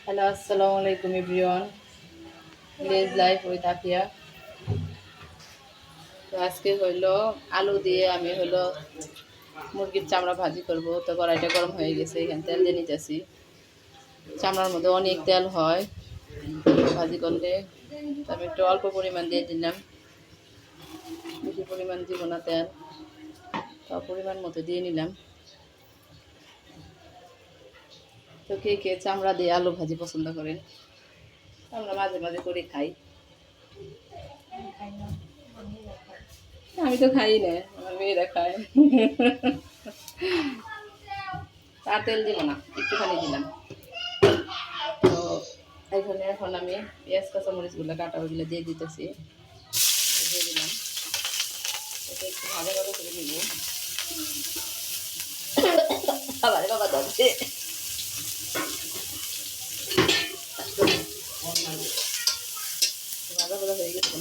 Hello, আসসালামু আলাইকুম everyone. Village life with Afia. তো আজকে হইলো আলু দিয়ে আমি মুরগির চামড়া ভাজি করব। তো কড়াইটা গরম হয়ে গেছে, এখানে তেল দিয়ে নিতেছি। চামড়ার মধ্যে অনেক তেল হয় ভাজি করলে। তো আমি একটু অল্প পরিমাণ দিয়ে দিলাম, বেশি পরিমাণ দিব না তেল, তো পরিমাণ মতো দিয়ে নিলাম। তো কে কে চামড়া দিয়ে আলু ভাজি পছন্দ করেন? আমরা মাঝে মাঝে করে খাই। আমি তো খাই না, আমার মেয়েরা খায়। আর তেল দিব না, একটুখানি দিলাম। তো এখন আমি পেঁয়াজ কাঁচামরিচগুলো কাটা ওইগুলো দিয়ে দিতেছি, দিয়ে দিলাম। এটা একটু ভালো ভালো করে নিব। আবার বাবা যাচ্ছে, ভালো ভালো হয়ে গেছে।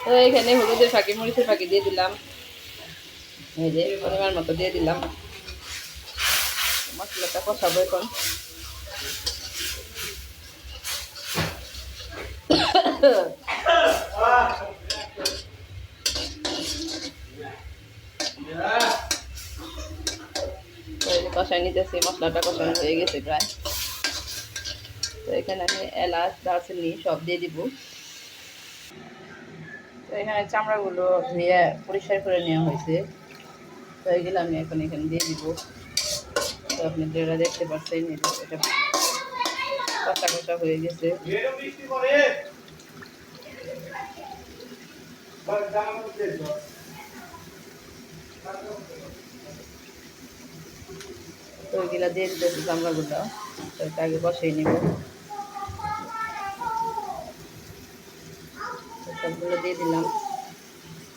তো এখানে হলুদের ফাঁকি মরিচের ফাঁকি দিয়ে দিলাম, এই যে পরিমাণ মতো দিয়ে দিলাম। মশলাটা কষাবো এখন। কষাই নিতেছি, মশলাটা কষানো হয়ে গেছে প্রায়। তো এখানে আমি এলাচ দারচিনি সব দিয়ে দিব। তো এখানে চামড়াগুলো ধুয়ে পরিষ্কার করে নেওয়া হয়েছে, তো এইগুলো আমি এখন এখানে দিয়ে দিব। তো আপনি যেটা দেখতে পাচ্ছেন এটা কষা কষা হয়ে গেছে। তো ওইগুলো দিয়ে দিতেছি চামড়াগুলো, তো এটা আগে বসিয়ে নিব। সবগুলো দিয়ে দিলাম,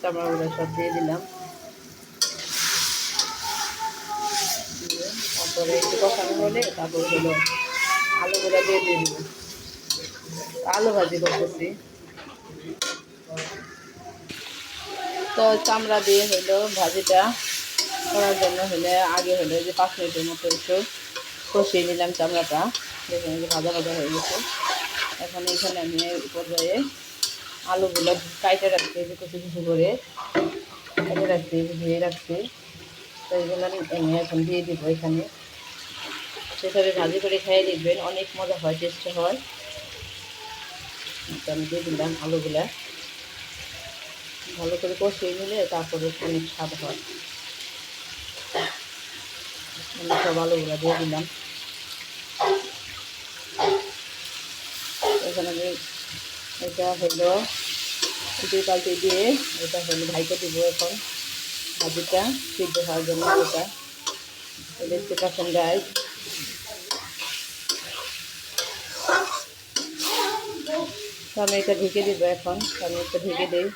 চামড়াগুলো সব দিয়ে দিলাম। তারপরে একটু কষানো হলে তারপর আলুগুলো দিয়ে দিব। আলু ভাজি করতেছি। তো চামড়া দিয়ে ভাজিটা করার জন্য আগে যে 5 মিনিটের মতো একটু কষিয়ে নিলাম চামড়াটা। দেখুন যে ভাজা ভাজা হয়ে গেছে। এখন এখানে আমি পর্যায়ে আলুগুলো কাইটে রাখছি, কুচি কুচি করে কেটে রাখছি, ধুয়ে রাখছি। তো এইগুলো আমি এখন দিয়ে দিব এখানে। সেভাবে ভাজি করে খেয়ে দেখবেন, অনেক মজা হয়, টেস্ট হয়। তো আমি দিয়ে দিলাম আলুগুলা। ভালো করে কষিয়ে নিলে তারপরে অনেক স্বাদ হয়। আমি সব আলুগুলা দিয়ে দিলাম। এখানে আমি এটা দুই পাল্টি দিয়ে এটা ভাইকে দিব এখন ভাজিটা সিদ্ধ হওয়ার জন্য। এটা দেখতে পাচ্ছেন গাইস। তো আমি এটা ঢেকে দিব এখন। আমি এটা ঢেকে দিই।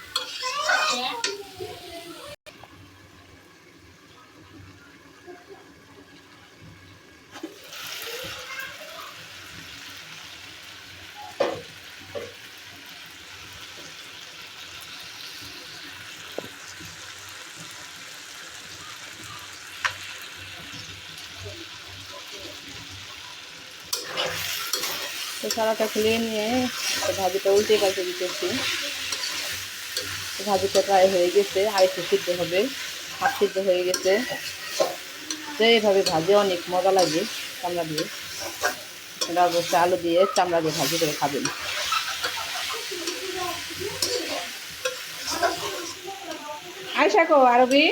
তো সারাটা খুলে নিয়ে ভাজিটা উল্টে পাল্টে দিতেছি। ভাজিটা প্রায় হয়ে গেছে, আর একটু সিদ্ধ হবে, হাফ সিদ্ধ হয়ে গেছে। তো এইভাবে ভাজি অনেক মজা লাগে চামড়া দিয়ে। এটা অবশ্যই আলু দিয়ে চামড়া দিয়ে ভাজি করে খাবেন। আয়শা কো আরবি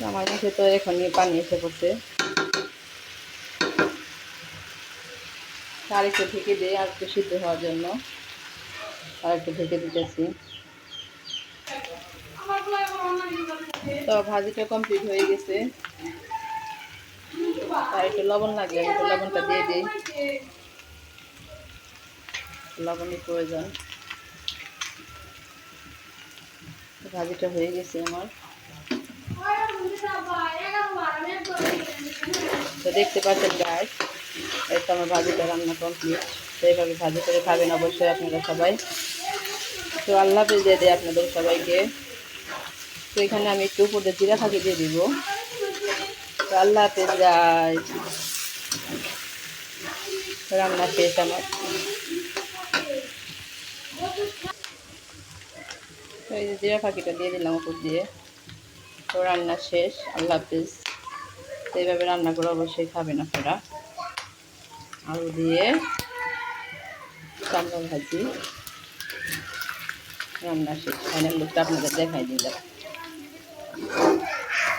আমার কাছে তো এখনই পানি এসে পড়ছে। আর একটু ঢেকে দিই, আর একটু সিদ্ধ হওয়ার জন্য আর একটু ঢেকে দিতেছি। তো ভাজিটা কমপ্লিট হয়ে গেছে। আর একটু লবণ লাগলে একটু লবণটা দিয়ে দিই, লবণের প্রয়োজন। ভাজিটা হয়ে গেছে আমার। তো দেখতে পাচ্ছেন গাইস, এই তো আমার ভাজিটা রান্না কমপ্লিট। তো এইভাবে ভাজি করে খাবেন অবশ্যই আপনারা সবাই। তো আল্লাহ হাফেজ দিয়ে দেয় আপনাদের সবাইকে। তো এখানে আমি একটু উপরে জিরা ফাঁকি দিয়ে দিব। তো আল্লাহ হাফেজ গাইস, রান্না শেষ আমার। তো এই যে জিরা ফাঁকিটা দিয়ে দিলাম উপর দিয়ে। তো রান্না শেষ, আল্লাহ হাফেজ। তো এইভাবে রান্না করে অবশ্যই খাবেন আপনারা। আলু দিয়ে চামড়া ভাজি রান্না শেষ, ফাইনাল লুকটা আপনাদের দেখাই দিলাম।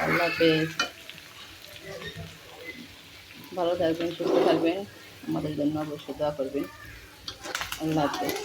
আল্লাহ হাফেজ, ভালো থাকবেন, সুস্থ থাকবেন, আমাদের জন্য অবশ্যই দোয়া করবেন। আল্লাহ হাফেজ।